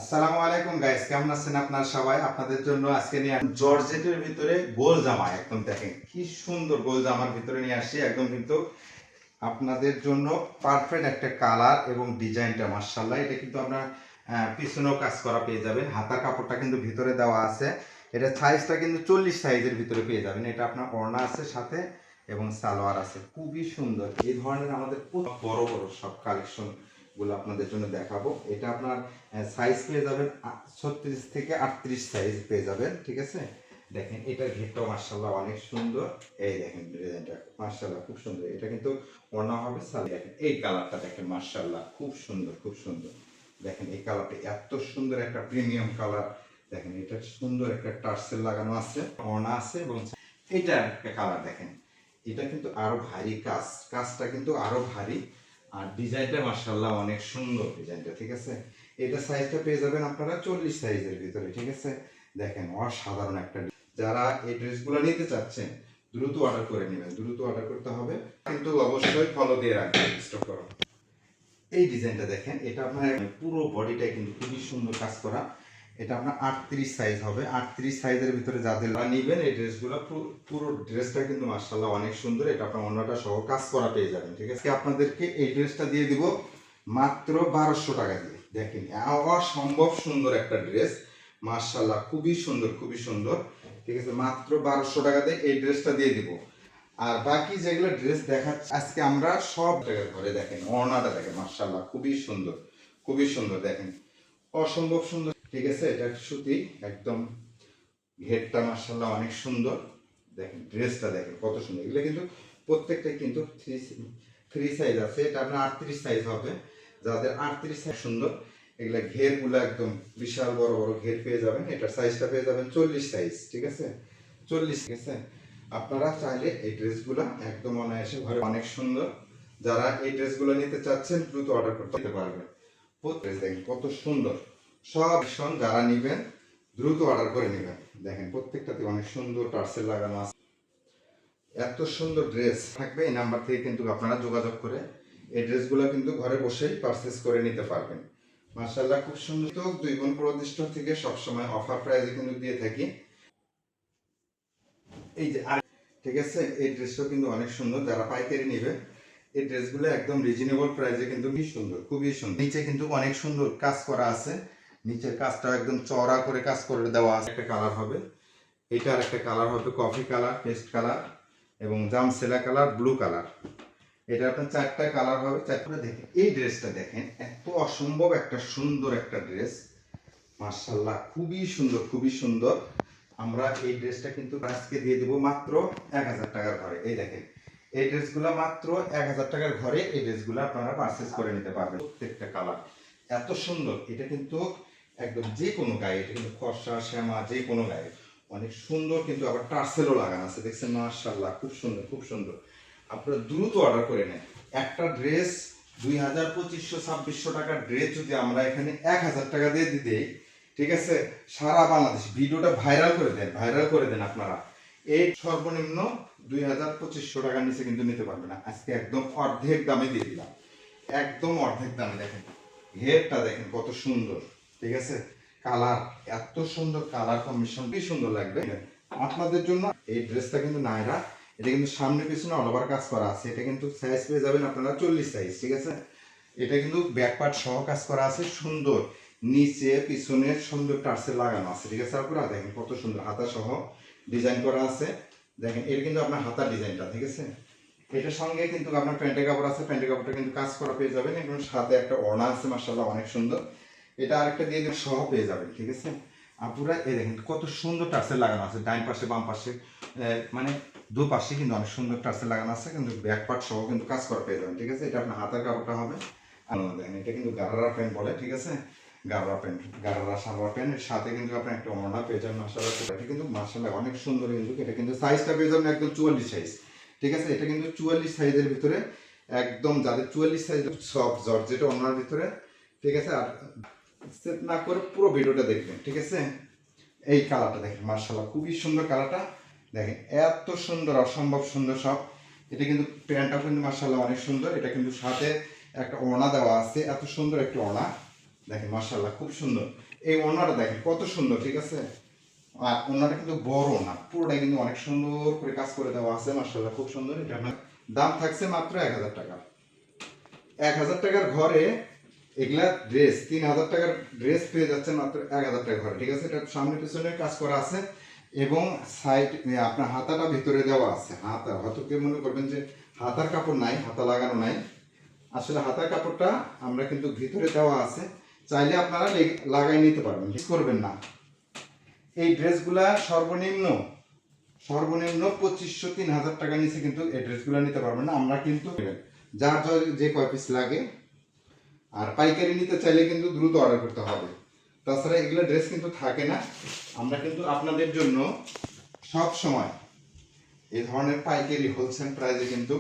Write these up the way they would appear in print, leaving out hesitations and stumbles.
আসসালামু আলাইকুম গাইস, কেমন আছেন আপনারা সবাই? আপনাদের জন্য আজকে নিয়ে জর্জেটের ভিতরে গোল জামা, একদম দেখেন কি সুন্দর গোল জামার ভিতরে নিয়ে আসছি। একদম কিন্তু আপনাদের জন্য পারফেক্ট একটা কালার এবং ডিজাইনটা মাশাআল্লাহ। এটা কিন্তু আপনার পিছনেও কাজ করা পেয়ে যাবেন। হাতার কাপড়টা কিন্তু ভিতরে দেওয়া আছে। এটা সাইজটা কিন্তু 40 সাইজের ভিতরে পেয়ে যাবেন। এটা আপনার ওড়না আছে সাথে এবং সালোয়ার আছে, খুবই সুন্দর। এই ধরনের আমাদের বড় বড় সব কালেকশন গুলো আপনাদের জন্য দেখাবো। এটা আপনার সাইজ পেয়ে যাবেন 36 থেকে 38 সাইজ পেয়ে যাবেন, ঠিক আছে। দেখেন এটার ঘেরটাও মাশাআল্লাহ অনেক সুন্দর। এই দেখেন ডিজাইনটা মাশাআল্লাহ খুব সুন্দর। এটা কিন্তু ওড়না হবে সালোয়ার। দেখেন এই কালারটা দেখেন মাশাআল্লাহ খুব সুন্দর, খুব সুন্দর। দেখেন এই কালারটা এত সুন্দর একটা প্রিমিয়াম কালার। দেখেন এটা সুন্দর একটা টার্সেল লাগানো আছে, ওড়না আছে এবং এটা একটা কালার। দেখেন এটা কিন্তু আরো ভারী কাজটা কিন্তু আরো ভারী। আর ডিজাইনটা মাশাআল্লাহ অনেক সুন্দর ডিজাইনটা, ঠিক আছে। এটা সাইজটা পেয়ে যাবেন আপনারা 40 সাইজের ভিতরে, ঠিক আছে। দেখেন অসাধারণ একটা। যারা এই ড্রেসগুলো নিতে চাচ্ছেন দ্রুত অর্ডার করে নেবেন, দ্রুত অর্ডার করতে হবে, কিন্তু অবশ্যই ফলো দিয়ে রাখবেন স্টক করো। এই ডিজাইনটা দেখেন, এটা আপনার পুরো বডিটাই কিন্তু খুবই সুন্দর কাজ করা। এটা আপনার 38 সাইজ হবে। 38 সাইজের ভিতরে যাদের নেবেন এই ড্রেসগুলো, পুরো ড্রেসটা কিন্তু মাশাআল্লাহ অনেক সুন্দর। এটা আপনার অন্যটা সহ কাজ করা পেয়ে যাবেন, ঠিক আছে। আপনাদেরকে এই ড্রেসটা দিয়ে দিব মাত্র 1200 টাকা দিয়ে। দেখেন অসম্ভব সুন্দর একটা ড্রেস, মাশাআল্লাহ খুবই সুন্দর, খুবই সুন্দর, ঠিক আছে। মাত্র 1200 টাকা দিয়ে এই ড্রেসটা দিয়ে দিব। আর বাকি যেগুলো ড্রেস দেখাচ্ছি আজকে আমরা সব জায়গায় ঘরে। দেখেন ওড়নাটা দেখেন মাশাআল্লাহ খুবই সুন্দর, খুবই সুন্দর। দেখেন অসম্ভব সুন্দর, ঠিক আছে। এটা সুতি একদম, ঘেরটা মাশাআল্লাহ অনেক সুন্দর। দেখেন ড্রেসটা দেখেন কত সুন্দর। এগুলো কিন্তু প্রত্যেকটাই কিন্তু থ্রি সাইজ আছে। এটা আপনার 38 সাইজ হবে। যাদের 38 সাইজ সুন্দর, এগুলা ঘেরগুলো একদম বিশাল বড় বড় ঘের পেয়ে যাবেন। এটার সাইজটা পেয়ে যাবেন 40 সাইজ, ঠিক আছে। 40, ঠিক আছে। আপনারা চাইলে এই ড্রেসগুলো একদম অনায়াসে ঘরে, অনেক সুন্দর। যারা এই ড্রেসগুলো নিতে চাচ্ছেন দ্রুত অর্ডার করতে পারবেন। প্রত্যেক দেখেন কত সুন্দর সব যারা নেবেন দ্রুত অর্ডার করে নেবেন। দেখেন প্রত্যেকটাতে অনেক সুন্দর টার্সেল লাগানো আছে। এত সুন্দর ড্রেস থাকবে। এই নাম্বার থেকে কিন্তু আপনারা যোগাযোগ করে এই ড্রেসগুলো কিন্তু ঘরে বসেই পারচেস করে নিতে পারবেন। মাশাআল্লাহ খুব সুন্দর। তো 2 গুণ প্রতিষ্ঠা থেকে সবসময় অফার প্রাইসে কিন্তু দিয়ে থাকি। এই যে আর, ঠিক আছে, এই ড্রেসটাও কিন্তু অনেক সুন্দর। যারা পাইকারি নেবে এই ড্রেসগুলো একদম রিজনেবল প্রাইসে কিন্তু খুবই সুন্দর, খুবই সুন্দর। নিচে কিন্তু অনেক সুন্দর কাজ করা আছে। নিচের কাজটা একদম চওড়া করে কাজ করে দেওয়া আছে। একটা কালার হবে, এটা আর একটা কালার হবে কফি কালার, পেস্ট কালার এবং জামসেলা কালার, ব্লু কালার। এটা আপনার 4টা কালার হবে। 4টা দেখেন এই ড্রেসটা দেখেন, এত অসম্ভব একটা সুন্দর একটা ড্রেস, মাশাআল্লাহ খুবই সুন্দর, খুবই সুন্দর। আমরা এই ড্রেসটা কিন্তু আজকে দিয়ে দেবো মাত্র 1000 টাকার ঘরে। এই দেখেন এই ড্রেসগুলো মাত্র 1000 টাকার ঘরে। এই ড্রেসগুলো আপনারা পারচেজ করে নিতে পারবেন। প্রত্যেকটা কালার এত সুন্দর। এটা কিন্তু একদম যে কোনো গায়ে, এটা কিন্তু ফর্সা শ্যামা যে কোনো গায়ে অনেক সুন্দর। কিন্তু আবার টার্সেলও লাগানো আছে, দেখছেন মাশাআল্লাহ খুব সুন্দর, খুব সুন্দর। আপনারা দ্রুত অর্ডার করে নেন। একটা ড্রেস 2000, 2500, 2600 টাকার ড্রেস যদি আমরা এখানে 1000 টাকা দিয়ে দিই, ঠিক আছে, সারা বাংলাদেশ ভিডিওটা ভাইরাল করে দেন, ভাইরাল করে দেন আপনারা। এই সর্বনিম্ন 2000, 2500 টাকার নিচে কিন্তু নিতে পারবে না। আজকে একদম অর্ধেক দামে দিয়ে দিলাম, একদম অর্ধেক দামে। দেখেন ঘেরটা দেখেন কত সুন্দর, ঠিক আছে। কালার এত সুন্দর, কালার কম্বিনেশন কি সুন্দর লাগবে আপনাদের জন্য। এই ড্রেসটা কিন্তু নায়রা, এটা কিন্তু সামনে পিছনে অল ওভার কাজ করা আছে। এটা কিন্তু সাইজ পেয়ে যাবেন আপনারা 40 সাইজ, ঠিক আছে। এটা কিন্তু ব্যাক পার্ট সহ কাজ করা আছে সুন্দর। নিচে পিছনে সুন্দর টার্সেল লাগানো আছে, ঠিক আছে। আপনারা দেখেন কত সুন্দর হাতা সহ ডিজাইন করা আছে। দেখেন এর কিন্তু আপনার হাতার ডিজাইনটা, ঠিক আছে। এটার সঙ্গে কিন্তু আপনার প্যান্টের কাপড় আছে, প্যান্টের কাপড়টা কিন্তু কাজ করা পেয়ে যাবেন এবং সাথে একটা ওড়না আছে মাশাআল্লাহ অনেক সুন্দর। এটা আরেকটা দিয়ে দিন সহ পেয়ে যাবেন, ঠিক আছে। আপুরা এই দেখেন কত সুন্দর টার্সেল লাগানো আছে, ডাইন পাশে বাম পাশে, মানে দুপাশে কিন্তু অনেক সুন্দর টার্সেল লাগানো আছে। কিন্তু ব্যাক পার্ট সহ কিন্তু কাজ করা পেয়ে যাবেন, ঠিক আছে। এটা আপনার হাতের কাপড়টা হবে। দেখেন এটা কিন্তু গারারা প্যান্ট বলে, ঠিক আছে। গারারা প্যান্ট, গারারা সালোয়ার প্যান্ট, এর সাথে কিন্তু আপনি একটা ওড়না পেয়ে যাবেন মাশাআল্লাহ। এটা কিন্তু মাশাআল্লাহ অনেক সুন্দর। কিন্তু এটা কিন্তু সাইজটা পেয়ে যাবেন একদম 44 সাইজ, ঠিক আছে। এটা কিন্তু 44 সাইজের ভিতরে একদম, যাদের 44 সাইজ সব জর্জেট ওড়নার ভিতরে, ঠিক আছে। আর সেট না করে পুরো ভিডিওটা দেখবেন, ঠিক আছে। এই কালারটা দেখেন মাশাআল্লাহ খুবই সুন্দর কালারটা। দেখেন এত সুন্দর, অসম্ভব সুন্দর সব। এটা কিন্তু প্যান্টটা কিন্তু মাশাআল্লাহ অনেক সুন্দর। এটা কিন্তু সাথে একটা ওড়না দেওয়া আছে, এত সুন্দর একটা ওড়না, দেখেন মাশাআল্লাহ খুব সুন্দর। এই ওড়নাটা দেখেন কত সুন্দর, ঠিক আছে? আর ওড়নাটা কিন্তু বড় না, পুরোটাই কিন্তু অনেক সুন্দর করে কাজ করে দেওয়া আছে মাশাআল্লাহ, খুব সুন্দর। এটা আপনার দাম থাকছে মাত্র 1000 টাকা। 1000 টাকার ঘরে এগুলা ড্রেস, 3000 টাকার ড্রেস পেয়ে যাচ্ছেন মাত্র 1000 টাকা ঘরে, ঠিক আছে? এটা সামনে পিছনে কাজ করা আছে এবং সাইড আপনার হাতাটা ভিতরে দেওয়া আছে। হাতা হয়তো কেউ মনে করবেন যে হাতার কাপড় নাই, হাতা লাগানো নাই, আসলে হাতার কাপড়টা আমরা কিন্তু ভিতরে দেওয়া আছে, চাইলে আপনারা লাগাই নিতে পারবেন, ঠিক করবেন না। এই ড্রেসগুলা সর্বনিম্ন 2500 3000 টাকা নিচে কিন্তু এই ড্রেসগুলো নিতে পারবেন না। আমরা কিন্তু যার যার যে কয় পিস লাগে, আর পাইকারি নিতে চাইলে কিন্তু দ্রুত অর্ডার করতে হবে, তাছাড়া এগুলো ড্রেস কিন্তু থাকে না। আমরা কিন্তু আপনাদের জন্য সব সময় এই ধরনের পাইকারি হোলসেল প্রাইসে কিন্তু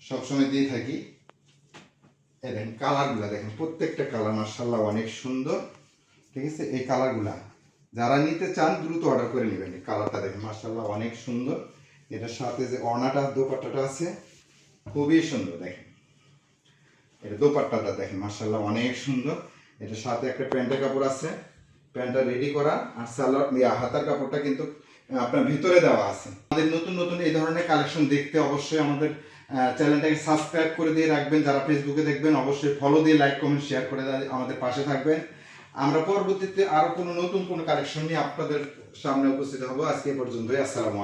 সবসময় দিয়ে থাকি। এই দেখেন কালারগুলা, দেখেন প্রত্যেকটা কালার মাশাআল্লাহ অনেক সুন্দর, ঠিক আছে? এই কালারগুলা যারা নিতে চান দ্রুত অর্ডার করে নেবেন। এই কালারটা দেখেন মাশাআল্লাহ অনেক সুন্দর। এটার সাথে যে ওড়নাটা দোপাট্টাটা আছে খুবই সুন্দর, দেখেন এটা দোপাট্টাটা দেখেন মাশাআল্লাহ অনেক সুন্দর। এটার সাথে একটা প্যান্টের কাপড় আছে, প্যান্টটা রেডি করা, আর সালোয়ার হাতার কাপড়টা কিন্তু আপনার ভিতরে দেওয়া আছে। আমাদের নতুন নতুন এই ধরনের কালেকশন দেখতে অবশ্যই আমাদের চ্যানেলটাকে সাবস্ক্রাইব করে দিয়ে রাখবেন। যারা ফেসবুকে দেখবেন অবশ্যই ফলো দিয়ে লাইক কমেন্ট শেয়ার করে আমাদের পাশে থাকবেন। আমরা পরবর্তীতে আরো কোনো নতুন কোনো কালেকশন নিয়ে আপনাদের সামনে উপস্থিত হব। আজকে পর্যন্তই, আসসালামু আলাইকুম।